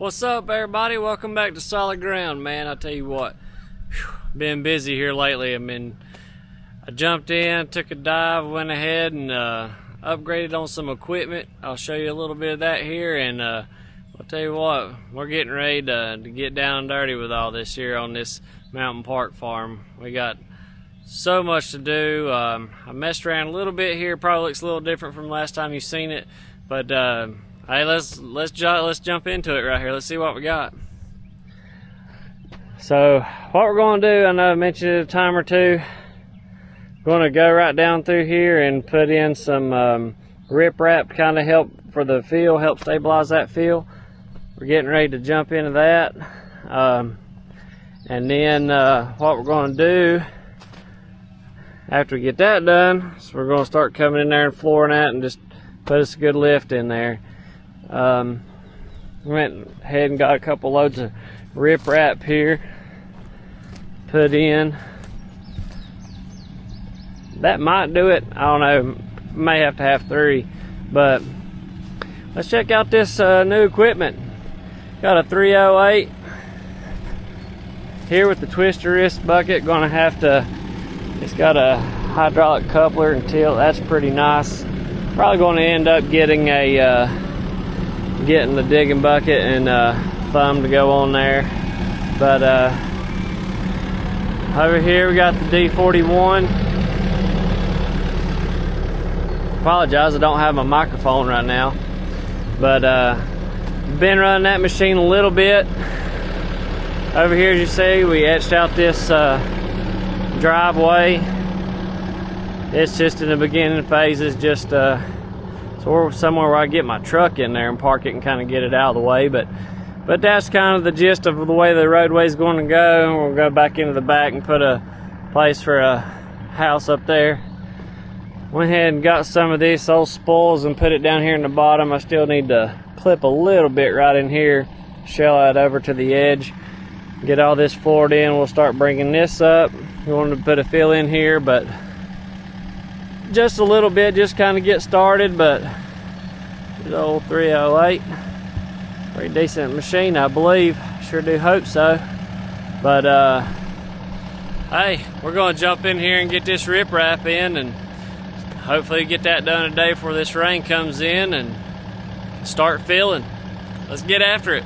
What's up, everybody? Welcome back to Solid Ground, man. I tell you what, been busy here lately. I jumped in, took a dive, went ahead and upgraded on some equipment. I'll show you a little bit of that here, and I'll tell you what, we're getting ready to get down and dirty with all this here on this mountain park farm. We got so much to do. I messed around a little bit here. Probably looks a little different from last time you've seen it, but hey, let's jump into it right here. Let's see what we got. So what we're going to do, I know I mentioned it a time or two, going to go right down through here and put in some rip-rap to kind of help for the fill, help stabilize that fill. We're getting ready to jump into that. And then what we're going to do after we get that done, so we're going to start coming in there and flooring that and just put us a good lift in there. Went ahead and got a couple loads of rip-rap here put in. That might do it. I don't know, may have to have 3, but let's check out this new equipment. Got a 308 here with the twister wrist bucket. Gonna have to, it's got a hydraulic coupler and tilt. That's pretty nice. Probably going to end up getting the digging bucket and thumb to go on there. But over here we got the D41. Apologize, I don't have my microphone right now, but been running that machine a little bit. Over here, as you see, we etched out this driveway. It's just in the beginning phases, just so we're somewhere where I get my truck in there and park it and kind of get it out of the way. But that's kind of the gist of the way the roadway is going to go. We'll go back into the back and put a place for a house up there. Went ahead and got some of these old spoils and put it down here in the bottom. I still need to clip a little bit right in here, shell that over to the edge, get all this floored in. We'll start bringing this up. We wanted to put a fill in here, but just a little bit, just kind of get started. But the old 308, pretty decent machine, I believe. Sure do hope so. But hey, we're going to jump in here and get this rip-rap in, and hopefully get that done today before this rain comes in and start filling. Let's get after it.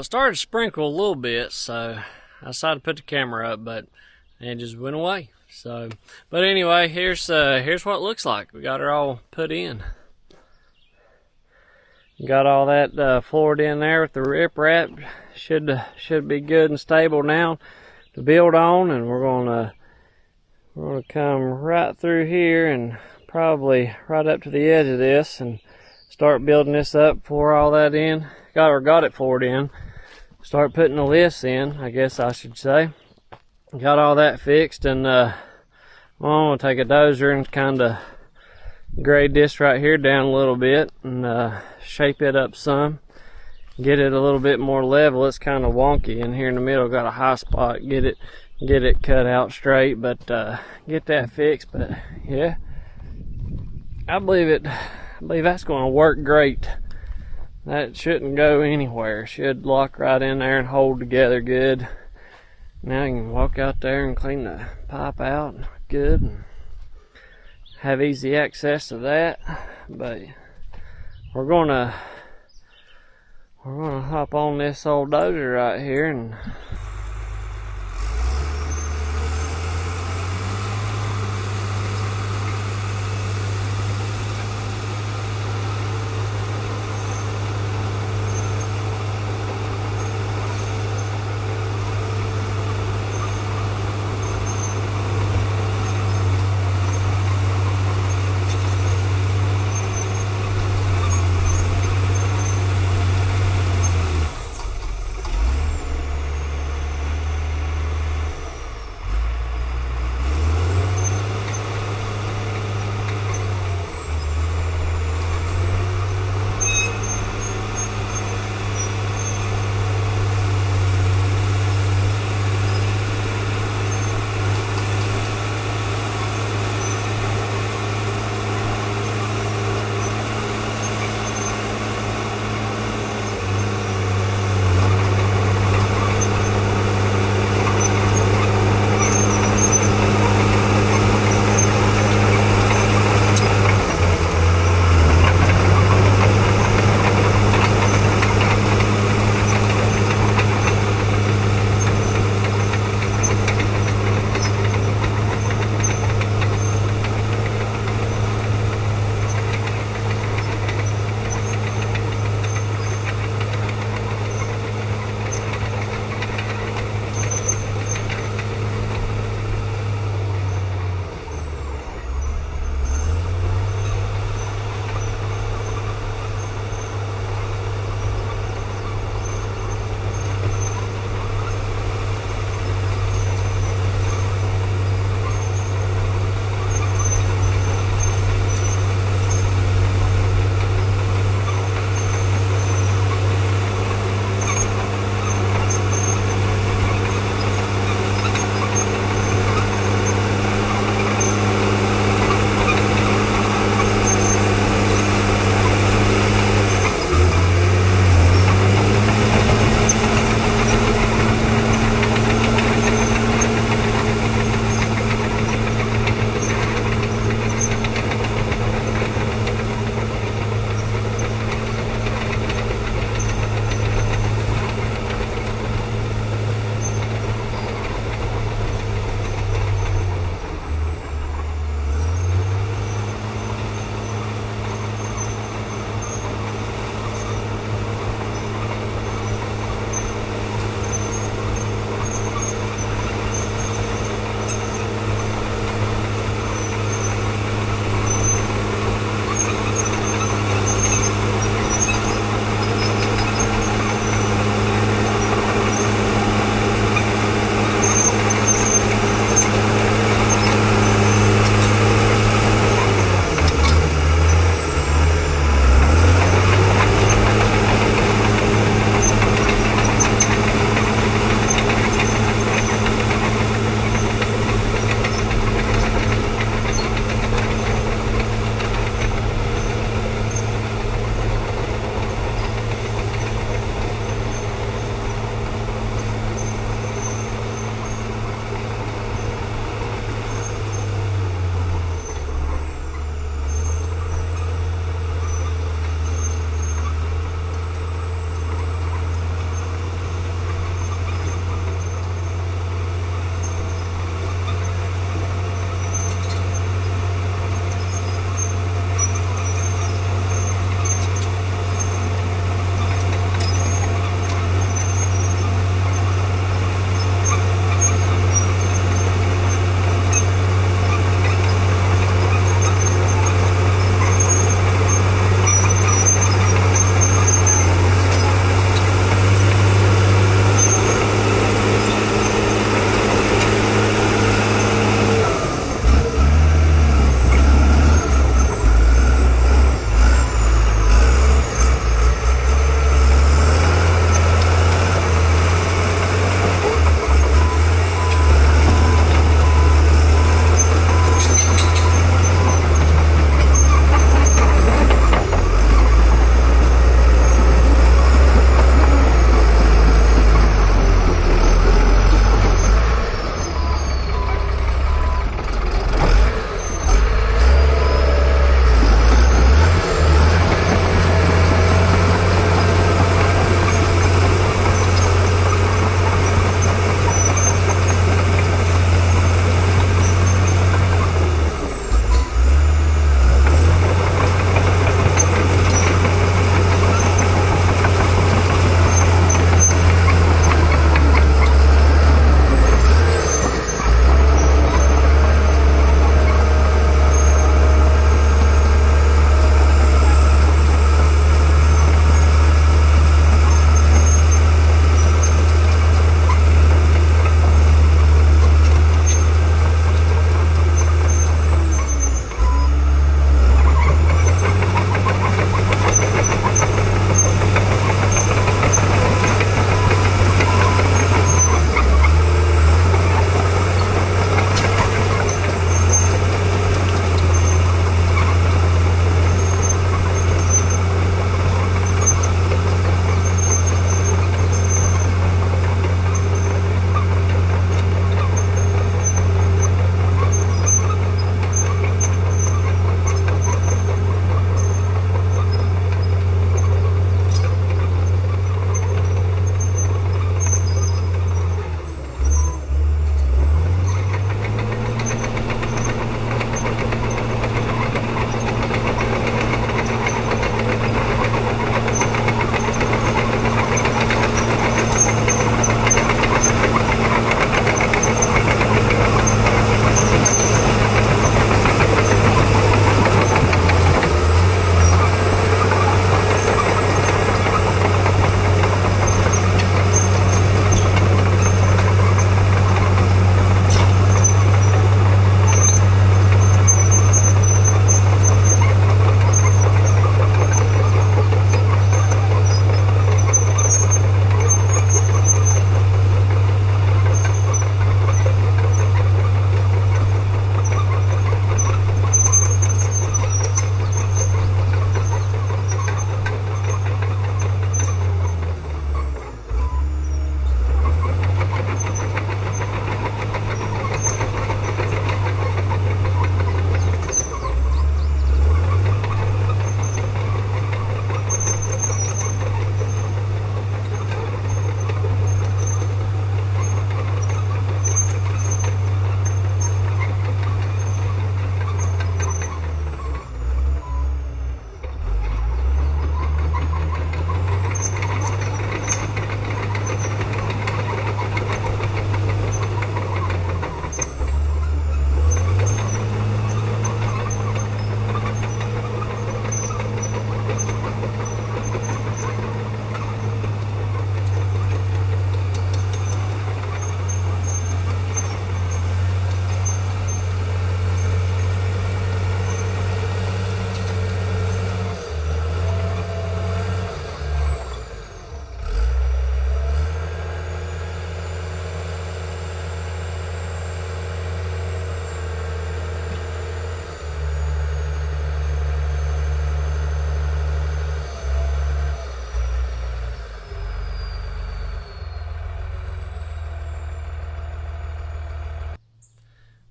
Well, it started to sprinkle a little bit, so I decided to put the camera up, but it just went away. So, but anyway, here's what it looks like. We got her all put in. Got all that floored in there with the riprap. Should be good and stable now to build on, and we're gonna come right through here and probably right up to the edge of this and start building this up, pour all that in. Got it floored in. Start putting the lifts in, I guess I should say. Got all that fixed, and I'm gonna take a dozer and kind of grade this right here down a little bit and shape it up some, get it a little bit more level. It's kind of wonky in here in the middle. Got a high spot, get it cut out straight, but get that fixed. But yeah, I believe that's going to work great. That shouldn't go anywhere. Should lock right in there and hold together good. Now you can walk out there and clean the pipe out good and have easy access to that. But we're gonna hop on this old dozer right here and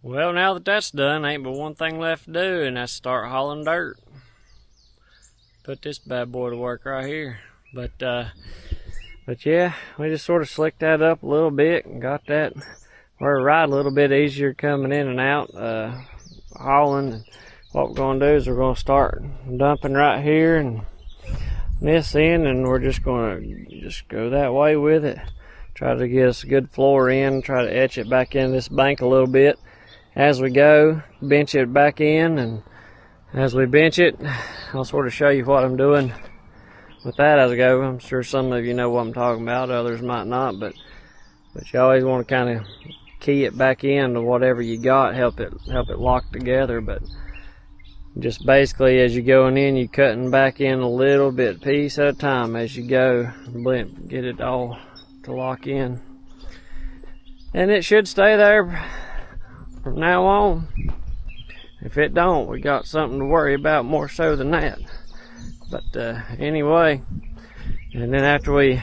Well, now that that's done, ain't but one thing left to do, and that's start hauling dirt. Put this bad boy to work right here. But yeah, we just sort of slicked that up a little bit and got that where it ride a little bit easier coming in and out, hauling. What we're gonna do is we're gonna start dumping right here and this in, and we're just gonna go that way with it. Try to get us a good floor in, try to etch it back in this bank a little bit as we go, bench it back in, and as we bench it, I'll sort of show you what I'm doing with that as I go. I'm sure some of you know what I'm talking about, others might not, but you always want to kind of key it back into whatever you got, help it lock together. But just basically as you're going in, you're cutting back in a little bit, piece at a time as you go, get it all to lock in. And it should stay there from now on. If it don't, we got something to worry about more so than that. But anyway, and then after we're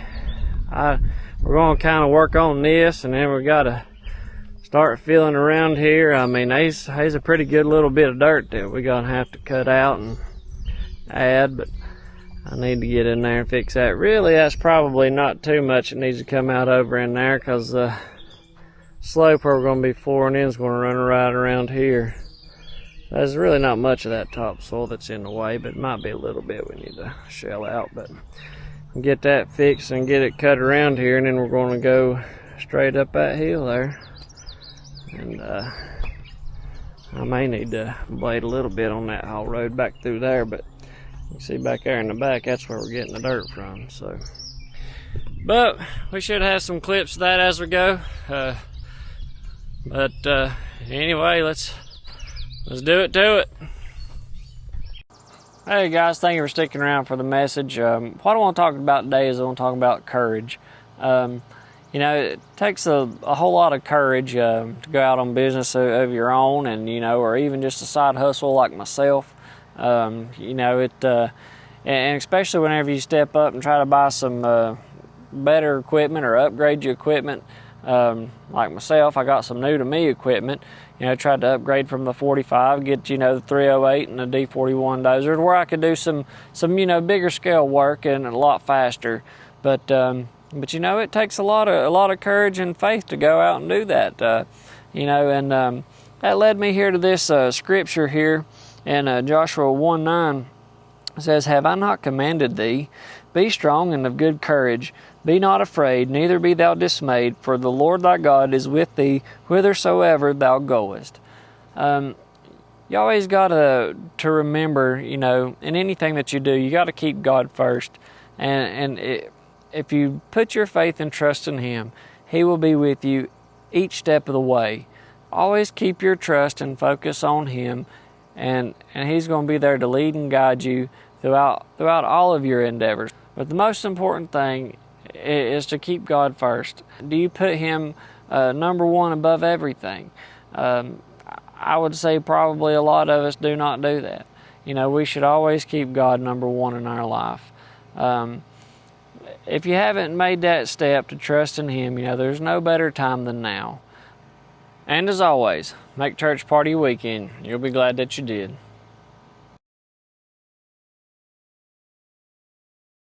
going to kind of work on this, and then we got to start feeling around here. I mean, there's a pretty good little bit of dirt that we're going to have to cut out and add, but I need to get in there and fix that. Really, that's probably not too much that needs to come out over in there, because the slope where we're going to be flooring in is going to run right around here. There's really not much of that topsoil that's in the way, but it might be a little bit we need to shell out. But get that fixed and get it cut around here, and then we're going to go straight up that hill there. And I may need to blade a little bit on that haul road back through there, but you can see back there in the back, that's where we're getting the dirt from. So, but we should have some clips of that as we go. Anyway, let's do it to it. Hey guys, thank you for sticking around for the message. What I want to talk about today is I want to talk about courage. You know, it takes a whole lot of courage to go out on business of your own, and or even just a side hustle like myself. You know, and especially whenever you step up and try to buy some better equipment or upgrade your equipment. Like myself, I got some new to me equipment. Tried to upgrade from the 45, get the 308 and the D41 dozer, where I could do some bigger scale work and a lot faster. But it takes a lot of courage and faith to go out and do that. And that led me here to this scripture here in Joshua 1:9. It says, "Have I not commanded thee? Be strong and of good courage. Be not afraid, neither be thou dismayed, for the Lord thy God is with thee whithersoever thou goest." You always got to remember, in anything that you do, you got to keep God first. If you put your faith and trust in Him, He will be with you each step of the way. Always keep your trust and focus on Him, and He's going to be there to lead and guide you throughout all of your endeavors. But the most important thing is to keep God first. Do you put Him number one above everything? I would say probably a lot of us do not do that. We should always keep God number one in our life. If you haven't made that step to trust in Him, there's no better time than now. And as always, make church part of your weekend. You'll be glad that you did.